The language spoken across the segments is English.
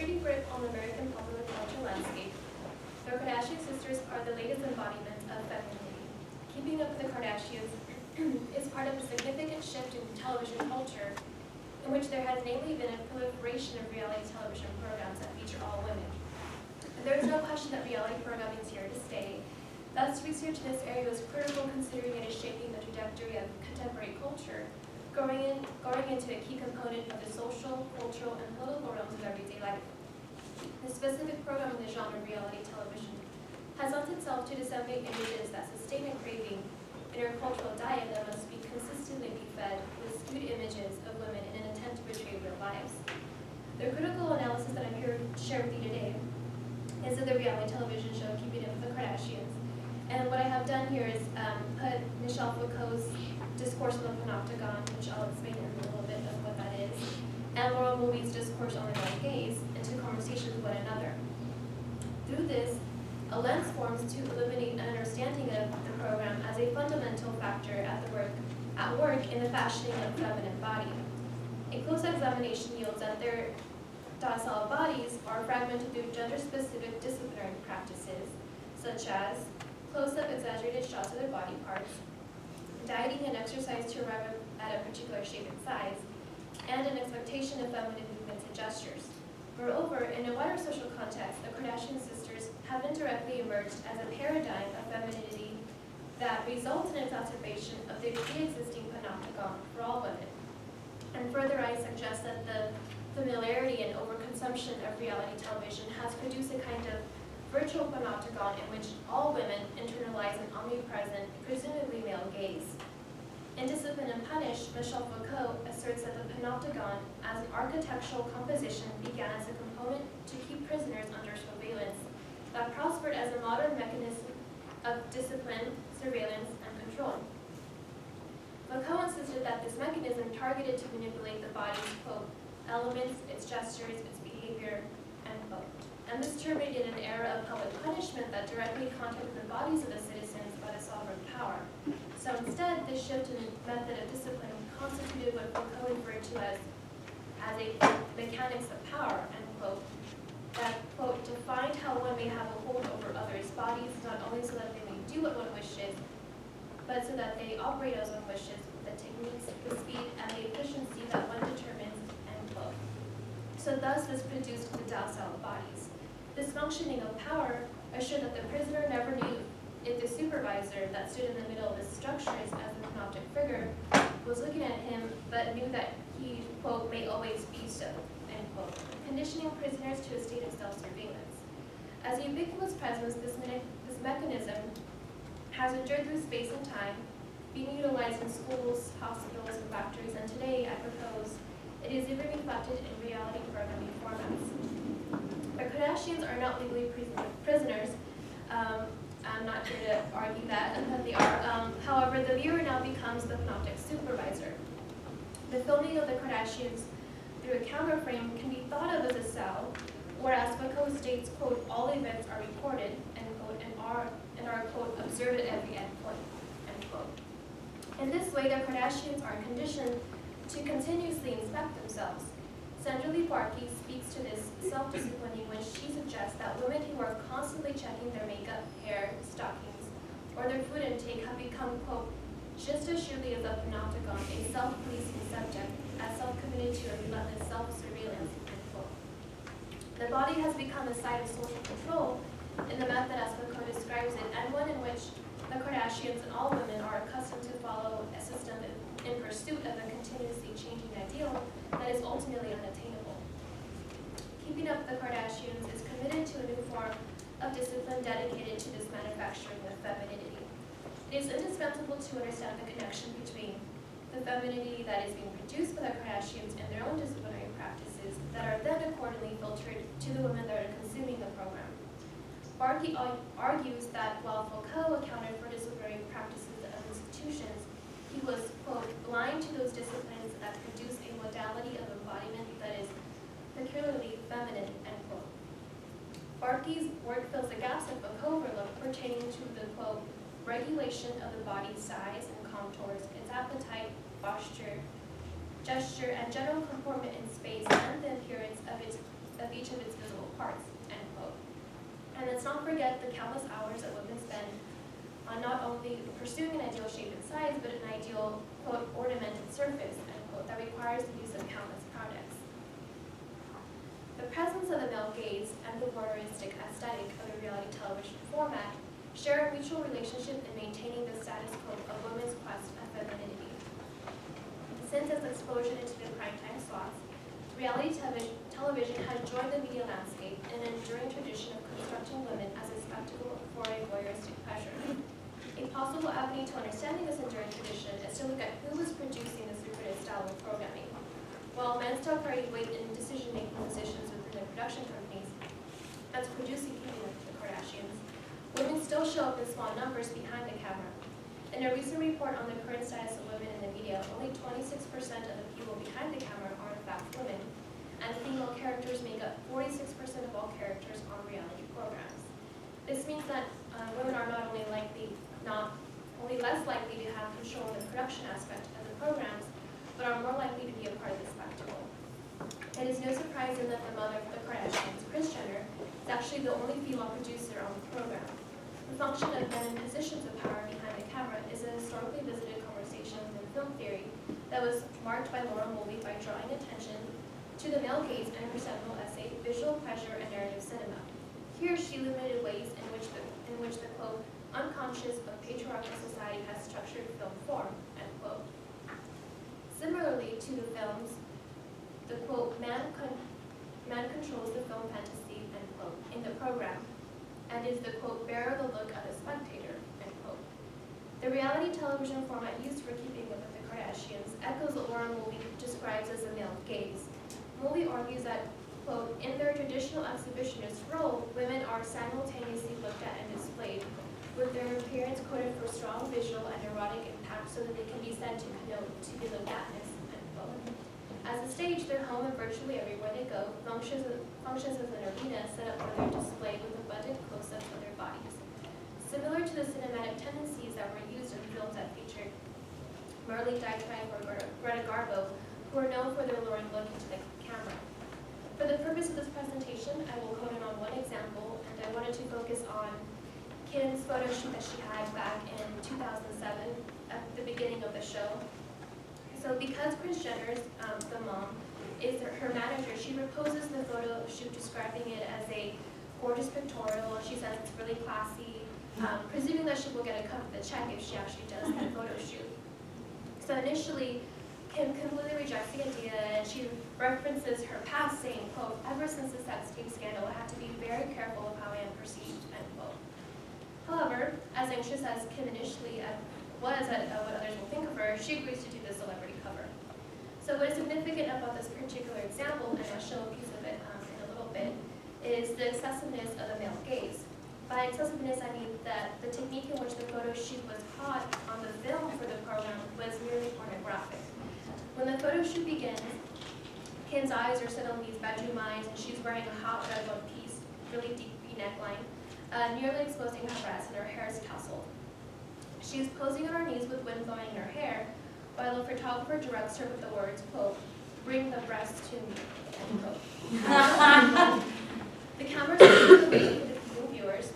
sturdy grip on the American popular culture landscape, the Kardashian sisters are the latest embodiment of femininity. Keeping Up with the Kardashians is part of a significant shift in television culture in which there has namely been a proliferation of reality television programs that feature all women. There is no question that reality programming is here to stay. Thus, research in this area is critical considering it is shaping the trajectory of contemporary culture, growing into a key component of the social, cultural, and political realms of everyday life. The specific program in the genre reality television has lent itself to disseminate images that sustain a craving in our cultural diet that must be consistently be fed with skewed images of women in an attempt to portray real lives. The critical analysis that I'm here to share with you today is of the reality television show Keeping Up with the Kardashians. And what I have done here is put Michelle Foucault's Discourse on the Panopticon, which I'll explain in a little bit of what that is, and Laurel Movie's Discourse on the Male Gaze into conversation with one another. Through this, a lens forms to illuminate an understanding of the program as a fundamental factor at work in the fashioning of the feminine body. A close examination yields that their docile bodies are fragmented through gender-specific disciplinary practices, such as close-up exaggerated shots of their body parts, dieting and exercise to arrive at a particular shape and size, and an expectation of feminine movements and gestures. Moreover, in a wider social context, the Kardashian sisters have indirectly emerged as a paradigm of femininity that results in exacerbation of the pre-existing panopticon for all women. And further, I suggest that the familiarity and overconsumption of reality television has produced a kind of virtual panopticon in which all women internalize an omnipresent, presumably male gaze. In Discipline and Punish, Michelle Foucault asserts that the panopticon as an architectural composition began as a component to keep prisoners under surveillance that prospered as a modern mechanism of discipline, surveillance, and control. Foucault insisted that this mechanism targeted to manipulate the body's, quote, elements, its gestures, its behavior, end quote. And this terminated an era of public punishment that directly contacted the bodies of the citizens by the sovereign power. So instead, this shift in method of discipline constituted what Foucault referred to as a mechanics of power, end quote, that, quote, defined how one may have a hold over others' bodies, not only so that they may do what one wishes, but so that they operate as one wishes with the techniques, the speed, and the efficiency that one determines, end quote. So thus, this produced the docile bodies. This functioning of power assured that the prisoner never knew if the supervisor that stood in the middle of his structures as the panoptic figure was looking at him, but knew that he, quote, may always be so, end quote, conditioning prisoners to a state of self-surveillance. As a ubiquitous presence, this mechanism has endured through space and time, being utilized in schools, hospitals, and factories, and today, I propose, it is even reflected in reality programming formats. The Kardashians are not legally prisoners. I'm not here to argue that they are. However, the viewer now becomes the panoptic supervisor. The filming of the Kardashians through a camera frame can be thought of as a cell, whereas Foucault states, quote, all events are recorded, end quote, and are, quote, observed at every end point, end quote. In this way, the Kardashians are conditioned to continuously inspect themselves. Sandra Lee Barkey speaks to this self-disciplining when she suggests that women who are constantly checking their makeup, hair, stockings, or their food intake have become, quote, just as surely as a panopticon, a self-policing subject, as self-committed to a relentless self-surveillance, end quote. The body has become a site of social control in the method as Foucault describes it, and one in which the Kardashians and all women are accustomed to follow a system in pursuit of a continuously changing ideal that is ultimately unattainable. Keeping Up with the Kardashians is committed to a new form of discipline dedicated to this manufacturing of femininity. It is indispensable to understand the connection between the femininity that is being produced by the Kardashians and their own disciplinary practices that are then accordingly filtered to the women that are consuming the program. Barkey argues that while Foucault accounted for disciplinary practices of institutions, he was, quote, blind to those disciplines that produce a modality of embodiment that is peculiarly feminine, end quote. Barkey's work fills the gaps that Foucault overlooked pertaining to the, quote, regulation of the body's size and contours, its appetite, posture, gesture, and general comportment in space, and the appearance of each of its pursuing an ideal shape and size, but an ideal, quote, ornamented surface, end quote, that requires the use of countless products. The presence of the male gaze and the voyeuristic aesthetic of the reality television format share a mutual relationship in maintaining the status quo of women's quest of femininity. Since its explosion into the primetime slots, reality television has joined the media landscape in an enduring tradition of constructing women as a spectacle for a voyeuristic pleasure. A possible avenue to understanding this enduring tradition is to look at who is producing this lucrative style of programming. While men still carry weight in decision-making positions within the production companies that's producing Keeping Up with the Kardashians, women still show up in small numbers behind the camera. In a recent report on the current status of women in the media, only 26% of the people behind the camera are in fact women, and female characters make up 46% of all characters on reality programs. This means that women are not only less likely to have control in the production aspect of the programs, but are more likely to be a part of the spectacle. It is no surprise that the mother of the Kardashians, Kris Jenner, is actually the only female producer on the program. The function of men in positions of power behind the camera is a historically visited conversation within film theory that was marked by Laura Mulvey by drawing attention to the male gaze in her seminal essay, Visual Pleasure and Narrative Cinema. Here she illuminated ways in which the quote, unconscious but patriarchal society has structured film form, end quote. Similarly to the films, the quote, man controls the film fantasy, end quote, in the program, and is the quote, bearer the look of the spectator, end quote. The reality television format used for Keeping Up with the Kardashians echoes what Laura Mulvey describes as a male gaze. Mulvey argues that, quote, in their traditional exhibitionist role, women are simultaneously looked at and displayed, with their appearance coded for strong visual and erotic impact so that they can be said to connote to be looked atness, end quote. As a stage, their home and virtually everywhere they go functions as an arena set up for their display with abundant close-ups of their bodies. Similar to the cinematic tendencies that were used in films that featured Marlene Dietrich or Greta Garbo, who are known for their alluring look into the camera. For the purpose of this presentation, I will hone in on one example, and I wanted to focus on Kim's photo shoot that she had back in 2007 at the beginning of the show. So because Kris Jenner's, the mom, is her manager, she proposes the photo shoot describing it as a gorgeous pictorial. She says it's really classy, presuming that she will get a cut of the check if she actually does that photo shoot. So initially, Kim completely rejects the idea, and she references her past, saying, quote, ever since the sex tape scandal, I have to be very careful of how I am perceived, end quote. However, as anxious as Kim initially was at what others will think of her, she agrees to do the celebrity cover. So what is significant about this particular example, and I'll show a piece of it in a little bit, is the excessiveness of the male gaze. By excessiveness, I mean that the technique in which the photo shoot was caught on the film for the program was merely pornographic. When the photo shoot begins, Kim's eyes are set on these bedroom eyes, and she's wearing a hot red one-piece, really deep neckline, nearly exposing her breasts, and her hair is tousled. She's posing on her knees with wind blowing in her hair, while the photographer directs her with the words, quote, bring the breasts to me, end quote. The camera takes the bait for the viewing viewers,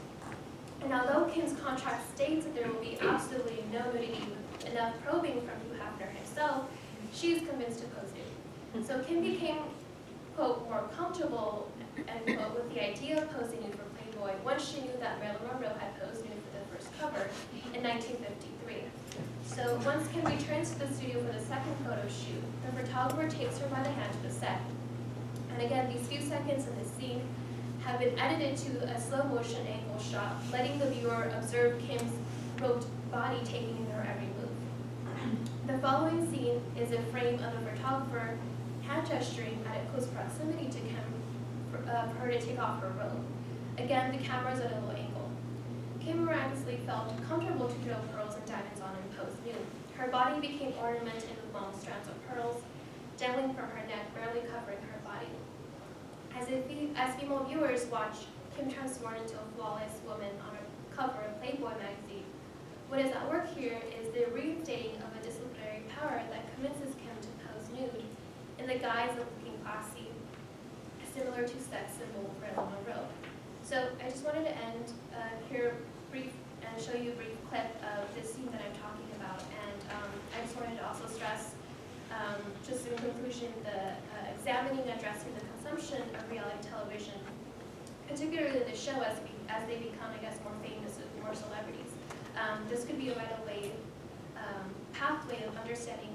and although Kim's contract states that there will be absolutely no nudity with enough probing from Hugh Hefner himself, she is convinced to pose nude. So Kim became, quote, more comfortable, end quote, with the idea of posing nude for Playboy once she knew that Marilyn Monroe had posed nude for the first cover in 1953. So once Kim returns to the studio for the second photo shoot, the photographer takes her by the hand to the set. And again, these few seconds in this scene have been edited to a slow motion angle shot, letting the viewer observe Kim's roped body taking in her every move. The following scene is a frame of the photographer hand gesturing at a close proximity to Kim for her to take off her robe. Again, the camera is at a low angle. Kim miraculously felt comfortable to drill pearls and diamonds on and pose nude. Her body became ornamented with long strands of pearls, dangling from her neck, barely covering her body. As female viewers watch Kim transform into a flawless woman on a cover of Playboy magazine, what is at work here is the reinstating of a disciplinary power that convinces Kim to pose nude in the guise of looking classy, similar to sex symbol Marilyn Monroe. So I just wanted to end here brief and show you a brief clip of this scene that I'm changing examining and addressing the consumption of reality television, particularly the show as they become, I guess, more famous, more celebrities. This could be a vital pathway of understanding